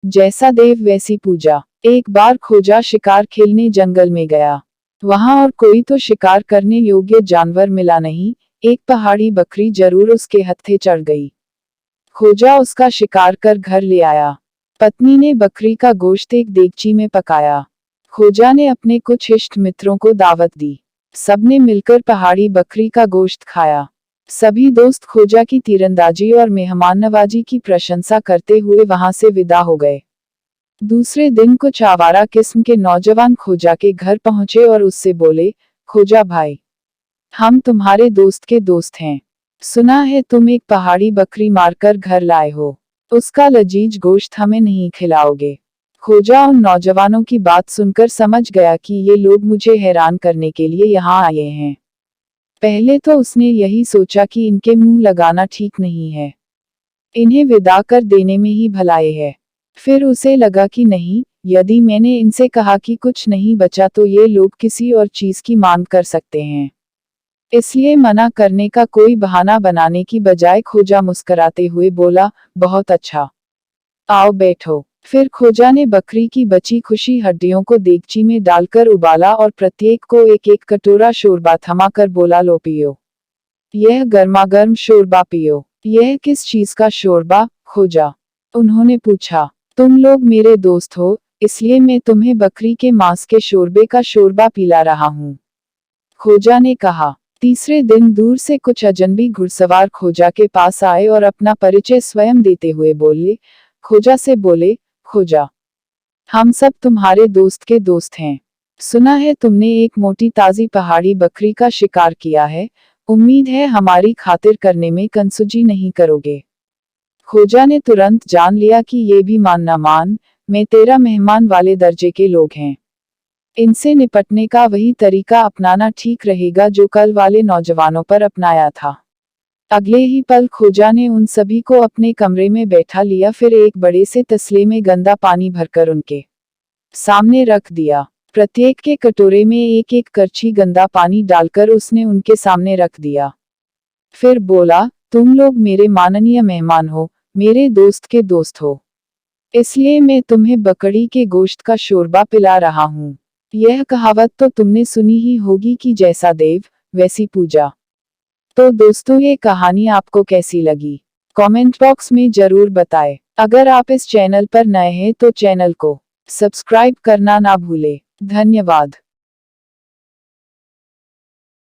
जैसा देव वैसी पूजा। एक बार खोजा शिकार खेलने जंगल में गया। वहां और कोई तो शिकार करने योग्य जानवर मिला नहीं, एक पहाड़ी बकरी जरूर उसके हत्थे चढ़ गई। खोजा उसका शिकार कर घर ले आया। पत्नी ने बकरी का गोश्त एक देगची में पकाया। खोजा ने अपने कुछ इष्ट मित्रों को दावत दी। सबने मिलकर पहाड़ी बकरी का गोश्त खाया। सभी दोस्त खोजा की तीरंदाजी और मेहमान नवाजी की प्रशंसा करते हुए वहां से विदा हो गए। दूसरे दिन कुछ आवारा किस्म के नौजवान खोजा के घर पहुंचे और उससे बोले, खोजा भाई, हम तुम्हारे दोस्त के दोस्त हैं। सुना है तुम एक पहाड़ी बकरी मारकर घर लाए हो। उसका लजीज गोश्त हमें नहीं खिलाओगे? खोजा उन नौजवानों की बात सुनकर समझ गया कि ये लोग मुझे हैरान करने के लिए यहाँ आए हैं। पहले तो उसने यही सोचा कि इनके मुंह लगाना ठीक नहीं है, इन्हें विदा कर देने में ही भलाई है। फिर उसे लगा कि नहीं, यदि मैंने इनसे कहा कि कुछ नहीं बचा तो ये लोग किसी और चीज की मांग कर सकते हैं। इसलिए मना करने का कोई बहाना बनाने की बजाय खोजा मुस्कुराते हुए बोला, बहुत अच्छा, आओ बैठो। फिर खोजा ने बकरी की बची खुशी हड्डियों को देगची में डालकर उबाला और प्रत्येक को एक एक कटोरा शोरबा थमाकर बोला, लो पियो, यह गर्मागर्म शोरबा पियो। यह किस चीज का शोरबा, खोजा? उन्होंने पूछा। तुम लोग मेरे दोस्त हो, इसलिए मैं तुम्हें बकरी के मांस के शोरबे का शोरबा पिला रहा हूँ, खोजा ने कहा। तीसरे दिन दूर से कुछ अजनबी घुड़सवार खोजा के पास आए और अपना परिचय स्वयं देते हुए बोले, खोजा से बोले, खोजा, हम सब तुम्हारे दोस्त के दोस्त हैं। सुना है तुमने एक मोटी ताजी पहाड़ी बकरी का शिकार किया है, उम्मीद है हमारी खातिर करने में कंसुजी नहीं करोगे। खोजा ने तुरंत जान लिया कि ये भी मान ना मान, मैं तेरा मेहमान वाले दर्जे के लोग हैं। इनसे निपटने का वही तरीका अपनाना ठीक रहेगा जो कल वाले नौजवानों पर अपनाया था। अगले ही पल खोजा ने उन सभी को अपने कमरे में बैठा लिया, फिर एक बड़े से तसले में गंदा पानी भरकर उनके सामने रख दिया। प्रत्येक के कटोरे में एक एक करछी गंदा पानी डालकर उसने उनके सामने रख दिया। फिर बोला, तुम लोग मेरे माननीय मेहमान हो, मेरे दोस्त के दोस्त हो, इसलिए मैं तुम्हें बकरी के गोश्त का शोरबा पिला रहा हूँ। यह कहावत तो तुमने सुनी ही होगी कि जैसा देव वैसी पूजा। तो दोस्तों, ये कहानी आपको कैसी लगी? कमेंट बॉक्स में जरूर बताएं। अगर आप इस चैनल पर नए हैं तो चैनल को सब्सक्राइब करना ना भूलें। धन्यवाद।